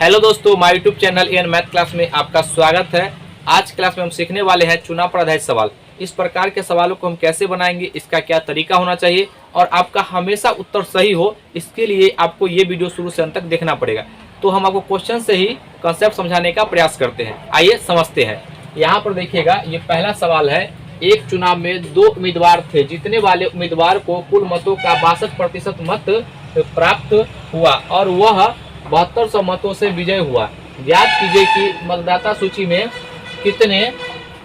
Hello दोस्तों, my YouTube channel N Math Class में आपका स्वागत है। आज क्लास में हम सीखने वाले हैं चुनाव पर आधारित सवाल। इस प्रकार के सवालों को हम कैसे बनाएंगे, इसका क्या तरीका होना चाहिए और आपका हमेशा उत्तर सही हो, इसके लिए आपको ये वीडियो शुरू से अंत तक देखना पड़ेगा। तो हम आपको क्वेश्चन से ही कंसेप्ट समझाने का प्रयास करते हैं। आइए समझते हैं। यहाँ पर देखिएगा, ये पहला सवाल है। एक चुनाव में दो उम्मीदवार थे। जीतने वाले उम्मीदवार को कुल मतों का 62% मत प्राप्त हुआ और वह 7200 मतों से विजय हुआ। ज्ञात कीजिए कि मतदाता सूची में कितने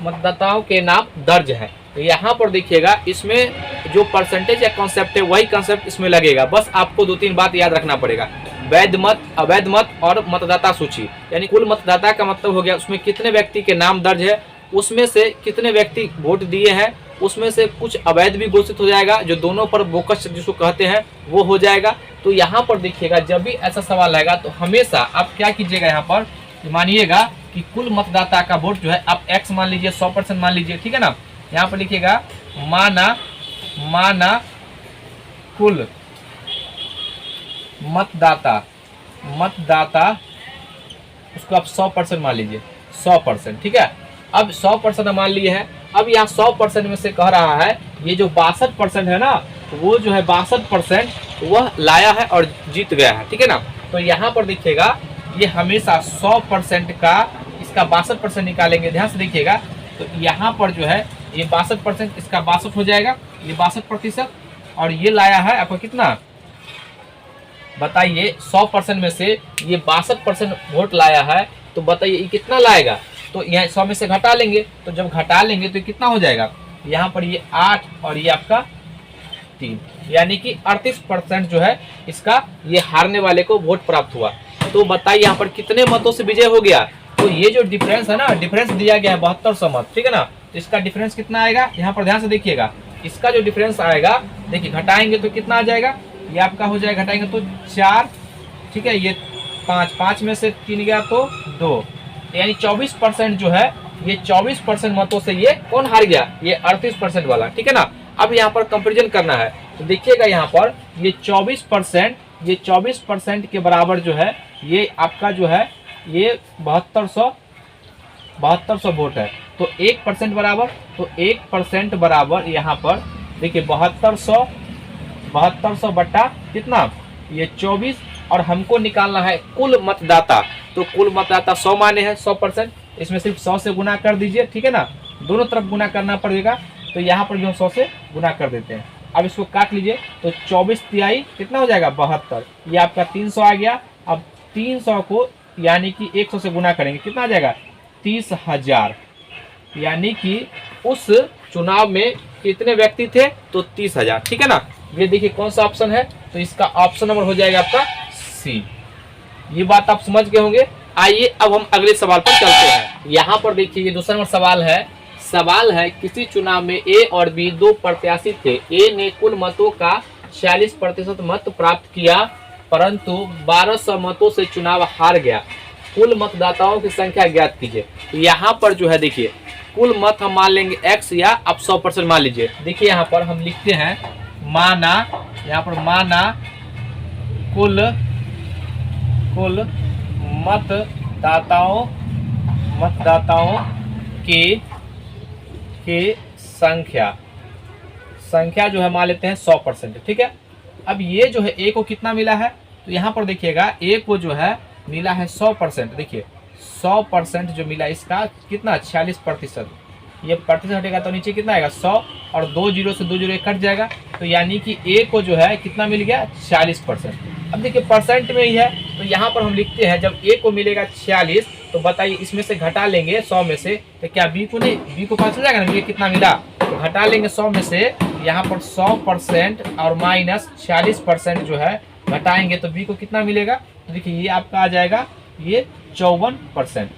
मतदाताओं के नाम दर्ज हैं। तो यहाँ पर देखिएगा, इसमें जो परसेंटेज या कॉन्सेप्ट है वही कॉन्सेप्ट इसमें लगेगा। बस आपको 2-3 बात याद रखना पड़ेगा। वैध मत, अवैध मत और मतदाता सूची, यानी कुल मतदाता का मतलब हो गया उसमें कितने व्यक्ति के नाम दर्ज है, उसमें से कितने व्यक्ति वोट दिए हैं, उसमें से कुछ अवैध भी घोषित हो जाएगा, जो दोनों पर बोकस जिसको कहते हैं वो हो जाएगा। तो यहाँ पर देखिएगा, जब भी ऐसा सवाल आएगा तो हमेशा आप क्या कीजिएगा, यहाँ पर मानिएगा कि कुल मतदाता का वोट जो है आप x मान लीजिए, 100% मान लीजिए, ठीक है ना। यहाँ पर लिखिएगा माना कुल मतदाता उसको आप 100% मान लीजिए, 100%, ठीक है। अब 100% मान लिए हैं। अब यहाँ 100% में से कह रहा है ये जो 62% है ना, वो जो है 62% वह लाया है और जीत गया है, ठीक है ना। तो यहाँ पर देखिएगा, ये हमेशा 100% का इसका 62% निकालेंगे। ध्यान से देखिएगा, तो यहाँ पर जो है ये 62%, इसका 62 हो जाएगा, ये 62%, और ये लाया है आपको कितना बताइए। 100% में से ये 62% वोट लाया है, तो बताइए ये कितना लाएगा। तो यहाँ 100 में से घटा लेंगे, तो जब घटा लेंगे तो कितना हो जाएगा, यहाँ पर ये 8 और ये आपका 3, यानी कि 38% जो है इसका ये हारने वाले को वोट प्राप्त हुआ। तो बताइए यहाँ पर कितने मतों से विजय हो गया। तो ये जो डिफरेंस है ना, डिफरेंस दिया गया है 7200 मत, ठीक है ना। तो इसका डिफरेंस कितना आएगा, यहाँ पर ध्यान से देखिएगा। इसका जो डिफरेंस आएगा, देखिए घटाएंगे तो कितना आ जाएगा, ये आपका हो जाएगा, घटाएंगे तो 4, ठीक है, ये 5 में से 3 गया तो 2, यानी 24% जो है, ये 24% मतों से ये कौन हार गया, ये 38% वाला, ठीक है ना। अब यहाँ पर कंपैरिजन करना है, तो देखिएगा यहाँ पर ये 24% के बराबर जो है, ये आपका जो है ये 7200 वोट है। तो 1% बराबर, तो 1% बराबर यहाँ पर देखिए 7200 बट्टा कितना, ये 24, और हमको निकालना है कुल मतदाता। तो कुल मतदाता 100 माने हैं, 100%, इसमें सिर्फ 100 से गुना कर दीजिए, ठीक है ना। दोनों तरफ गुना करना पड़ेगा, तो यहाँ पर भी हम 100 से गुना कर देते हैं। अब इसको काट लीजिए, तो 24 तिहाई कितना हो जाएगा, 72, ये आपका 300 आ गया। अब 300 को यानी कि 100 से गुना करेंगे, कितना आ जाएगा, 30,000, यानी कि उस चुनाव में कितने व्यक्ति थे, तो 30,000, ठीक है ना। ये देखिए कौन सा ऑप्शन है, तो इसका ऑप्शन नंबर हो जाएगा आपका सी। ये बात आप समझ गए होंगे। आइए अब हम अगले सवाल पर चलते हैं। यहाँ पर देखिए, ये दूसरा नंबर सवाल है किसी चुनाव में ए और बी दो प्रत्याशी थे। ए ने कुल मतों का 46% मत प्राप्त किया, परंतु 1200 मतों से चुनाव हार गया। कुल मतदाताओं की संख्या ज्ञात कीजिए। तो यहाँ पर जो है देखिए, कुल मत हम मान लेंगे x, या आप 100% मान लीजिए। देखिए यहाँ पर हम लिखते हैं माना, यहाँ पर माना कुल मतदाताओं के संख्या जो है मान लेते हैं 100%, ठीक है। अब ये जो है ए को कितना मिला है, तो यहाँ पर देखिएगा ए को जो है मिला है 100%। देखिए 100% जो मिला, इसका कितना 46%, ये प्रतिशत हटेगा तो नीचे कितना आएगा 100, और 2 जीरो से 2 जीरो कट जाएगा, तो यानी कि ए को जो है कितना मिल गया 46%। अब देखिए परसेंट में ही है, तो यहाँ पर हम लिखते हैं जब ए को मिलेगा 46, तो बताइए इसमें से घटा लेंगे 100 में से, तो क्या बी को नहीं, बी को पता चल जाएगा ना ये कितना मिला। तो घटा लेंगे 100 में से, यहाँ पर 100% और माइनस 46% जो है घटाएंगे तो बी को कितना मिलेगा, तो देखिए ये आपका आ जाएगा ये 54%,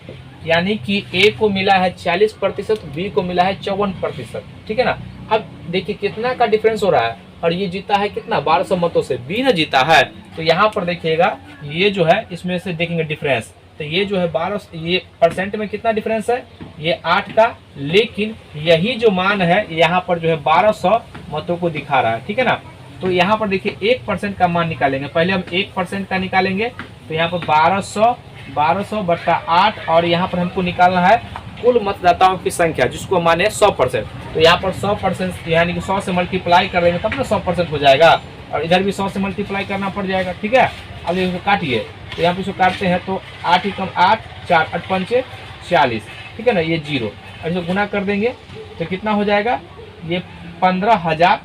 यानी कि ए को मिला है 40%, बी को मिला है 54%, ठीक है ना। अब देखिए कितना का डिफरेंस हो रहा है, और ये जीता है कितना 1200 मतों से, बी ने जीता है। तो यहाँ पर देखिएगा ये जो है, इसमें से देखेंगे डिफरेंस, तो ये जो है 12, ये परसेंट में कितना डिफरेंस है, ये 8 का, लेकिन यही जो मान है यहाँ पर जो है 1200 मतों को दिखा रहा है, ठीक है ना। तो यहाँ पर देखिए 1% का मान निकालेंगे। पहले हम 1% का निकालेंगे, तो यहाँ पर 1200 बट्टा 8 और यहाँ पर हमको निकालना है कुल मतदाताओं की संख्या जिसको माने 100%। तो यहाँ पर 100% यानी कि 100 से मल्टीप्लाई करेंगे तब ना 100% हो जाएगा, और इधर भी 100 से मल्टीप्लाई करना पड़ जाएगा। ठीक है, अब इसको काटिए, तो यहाँ पे इसको काटते हैं तो 8 ही कम 8, 4 8 पंचे 40, ठीक है ना, ये 0, और इसको गुना कर देंगे तो कितना हो जाएगा, ये 15,000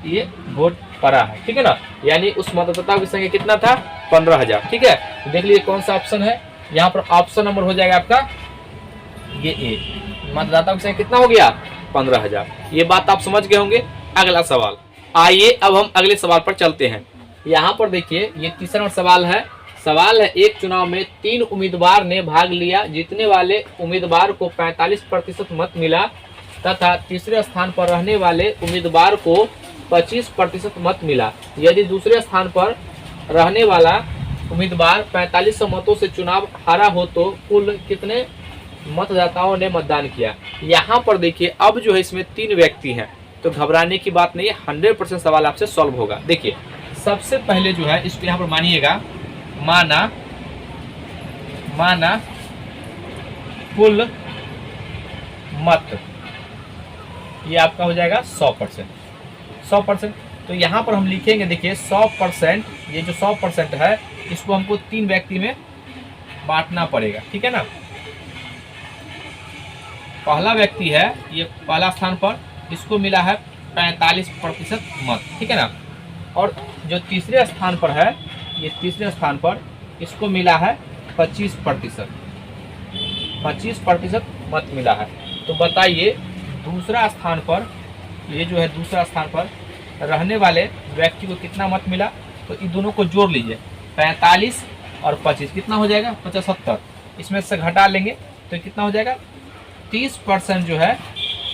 ये वोट पड़ा है। ठीक है ना, यानी उस मतदाताओं की संख्या कितना था, 15,000। ठीक है, तो देख लीजिए कौन सा ऑप्शन है, यहाँ पर ऑप्शन नंबर हो जाएगा आपका ये ए। मतदाताओं की संख्या कितना हो गया, 15,000। ये बात आप समझ गए होंगे। अगला सवाल, आइए अब हम अगले सवाल पर चलते हैं। यहाँ पर देखिए ये तीसरा सवाल है। एक चुनाव में 3 उम्मीदवार ने भाग लिया, जीतने वाले उम्मीदवार को 45% मत मिला तथा तीसरे स्थान पर रहने वाले उम्मीदवार को 25% मत मिला। यदि दूसरे स्थान पर रहने वाला उम्मीदवार 4500 मतों से चुनाव हारा हो तो कुल कितने मतदाताओं ने मतदान किया। यहाँ पर देखिए अब जो है इसमें 3 व्यक्ति हैं, तो घबराने की बात नहीं है, 100% सवाल आपसे सॉल्व होगा। देखिए सबसे पहले जो है इसको यहाँ पर मानिएगा, माना कुल मत, ये आपका हो जाएगा 100%। तो यहाँ पर हम लिखेंगे, देखिए 100%, ये जो 100% है इसको हमको 3 व्यक्ति में बांटना पड़ेगा। ठीक है ना, पहला व्यक्ति है ये पहला स्थान पर, इसको मिला है 45% मत। ठीक है ना, और जो तीसरे स्थान पर है, ये तीसरे स्थान पर इसको मिला है 25% मत मिला है। तो बताइए दूसरा स्थान पर, ये जो है दूसरा स्थान पर रहने वाले व्यक्ति को कितना मत मिला। तो इन दोनों को जोड़ लीजिए, 45 और 25 कितना हो जाएगा, 75। इसमें से घटा लेंगे तो कितना हो जाएगा, 30% जो है,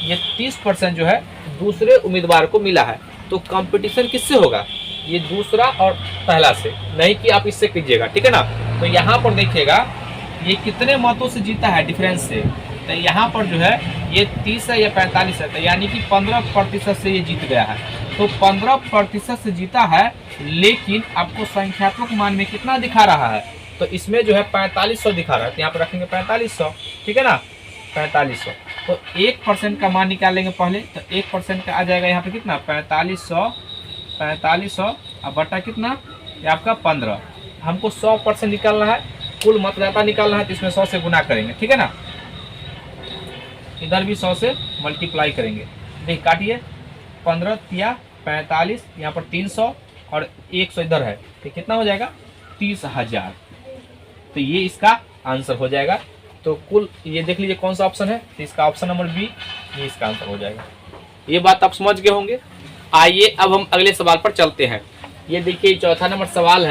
ये 30% जो है दूसरे उम्मीदवार को मिला है। तो कंपटीशन किससे होगा, ये दूसरा और पहला से, नहीं कि आप इससे कीजिएगा। ठीक है ना, तो यहाँ पर देखिएगा ये कितने मतों से जीता है, डिफरेंस से। तो यहाँ पर जो है ये 30 है या 45 है, तो यानी कि 15% से ये जीत गया है। तो 15% से जीता है, लेकिन आपको संख्यात्मक मान में कितना दिखा रहा है, तो इसमें जो है 4500 दिखा रहा है, तो यहाँ पर रखेंगे 4500। ठीक है ना, 4500। तो 1% का मान निकालेंगे पहले, तो 1% का आ जाएगा यहाँ पे कितना, 4500 अब बटा कितना, ये आपका 15। हमको 100% निकालना है, कुल मतदाता निकालना है, तो इसमें 100 से गुना करेंगे। ठीक है ना, इधर भी 100 से मल्टीप्लाई करेंगे। देखिए काटिए, 15 या 45, यहाँ पर 300 और 100 इधर है, तो कितना हो जाएगा, 30,000। तो ये इसका आंसर हो जाएगा। तो कुल ये देख लीजिए कौन सा ऑप्शन है, तो इसका ऑप्शन नंबर बी, ये इसका आंसर हो जाएगा। ये बात आप समझ गए होंगे। आइए अब हम अगले सवाल पर चलते हैं। ये देखिए चौथा नंबर सवाल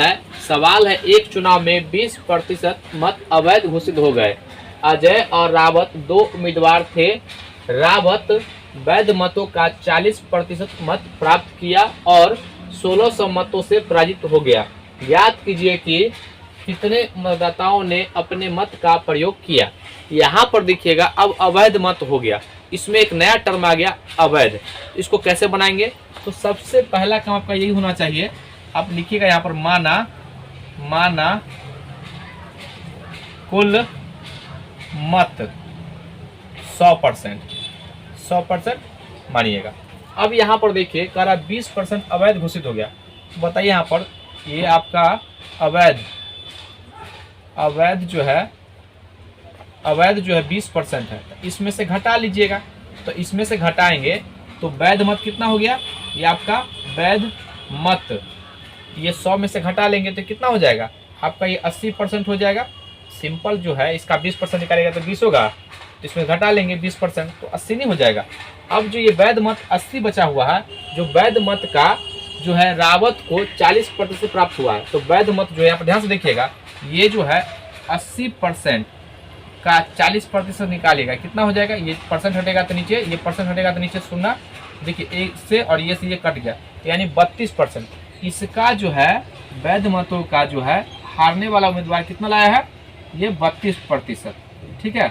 है। एक चुनाव में 20% मत अवैध घोषित हो गए। अजय और रावत 2 उम्मीदवार थे। रावत वैध मतों का 40% मत प्राप्त किया और 1600 मतों से पराजित हो गया। याद कीजिए कि कितने मतदाताओं ने अपने मत का प्रयोग किया। यहाँ पर देखिएगा अब अवैध मत हो गया, इसमें एक नया टर्म आ गया अवैध। इसको कैसे बनाएंगे, तो सबसे पहला काम आपका यही होना चाहिए, आप लिखिएगा यहाँ पर माना कुल मत 100% मानिएगा। अब यहाँ पर देखिए कह रहा 20% अवैध घोषित हो गया। बताइए यहाँ पर ये आपका अवैध जो है 20% है, इसमें से घटा लीजिएगा। तो इसमें से घटाएंगे तो वैध मत कितना हो गया, ये आपका वैध मत, ये 100 में से घटा लेंगे तो कितना हो जाएगा आपका, ये 80% हो जाएगा। सिंपल जो है इसका 20% निकालेगा तो 20 होगा, तो इसमें घटा लेंगे 20% तो 80 नहीं हो जाएगा। अब जो ये वैध मत 80 बचा हुआ है, जो वैध मत का जो है रावत को 40% प्राप्त हुआ है, तो वैध मत जो है यहाँ पर ध्यान से देखिएगा, ये जो है 80% का 40% निकालेगा, कितना हो जाएगा, ये परसेंट हटेगा तो नीचे, ये परसेंट हटेगा तो नीचे 0। देखिए एक से और ये से ये कट गया, यानी 32%। इसका जो है वैध मतों का जो है हारने वाला उम्मीदवार कितना लाया है, ये 32%। ठीक है,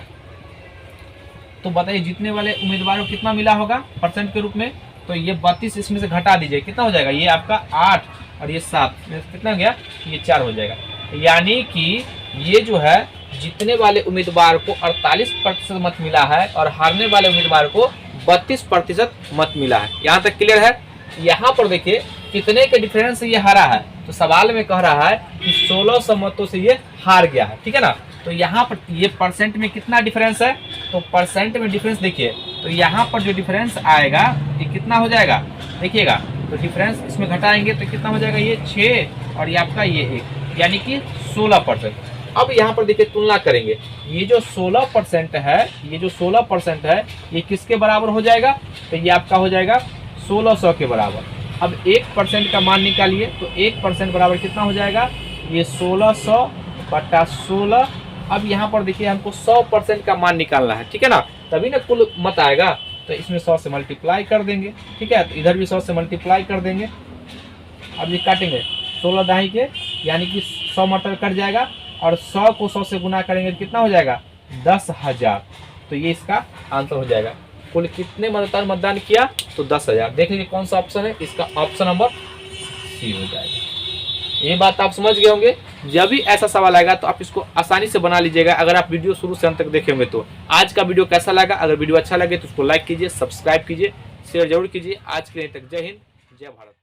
तो बताइए जीतने वाले उम्मीदवार को कितना मिला होगा परसेंट के रूप में, तो ये 32 इसमें से घटा दीजिए, कितना हो जाएगा, ये आपका 8 और ये 7 कितना हो गया, ये 4 हो जाएगा। यानी कि ये जो है जीतने वाले उम्मीदवार को 48% मत मिला है और हारने वाले उम्मीदवार को 32% मत मिला है। यहाँ तक क्लियर है। यहाँ पर देखिए कितने के डिफरेंस से ये हारा है, तो सवाल में कह रहा है कि 1600 मतों से ये हार गया है, ठीक है ना। तो यहाँ पर ये परसेंट में कितना डिफरेंस है, तो परसेंट में डिफरेंस देखिए, तो यहाँ पर जो डिफरेंस आएगा ये कितना हो जाएगा देखिएगा, तो डिफरेंस इसमें घटाएंगे तो कितना हो जाएगा, ये 6 और ये आपका ये 1, यानी कि 16%। अब यहाँ पर देखिए तुलना करेंगे, ये जो 16% है, ये जो 16% है ये किसके बराबर हो जाएगा, तो ये आपका हो जाएगा 1600 के बराबर। अब 1% का मान निकालिए, तो 1% बराबर कितना हो जाएगा, ये 1600 बटा 16। अब यहाँ पर देखिए हमको 100% का मान निकालना है, ठीक है ना, तभी ना कुल मत आएगा। तो इसमें 100 से मल्टीप्लाई कर देंगे, ठीक है, तो इधर भी 100 से मल्टीप्लाई कर देंगे। अब ये काटेंगे 16 दाही के, यानी कि 100 मटर कट जाएगा और 100 को 100 से गुना करेंगे तो कितना हो जाएगा, 10,000। तो ये इसका आंसर हो जाएगा। कुल कितने मतदाता मतदान किया, तो 10,000। देख लीजिए कौन सा ऑप्शन है, इसका ऑप्शन नंबर सी हो जाएगा। ये बात आप समझ गए होंगे। जब भी ऐसा सवाल आएगा तो आप इसको आसानी से बना लीजिएगा, अगर आप वीडियो शुरू से अंत तक देखे होंगे तो। आज का वीडियो कैसा लगा, अगर वीडियो अच्छा लगे तो उसको लाइक कीजिए, सब्सक्राइब कीजिए, शेयर जरूर कीजिए। आज के लिए तक जय हिंद, जय भारत।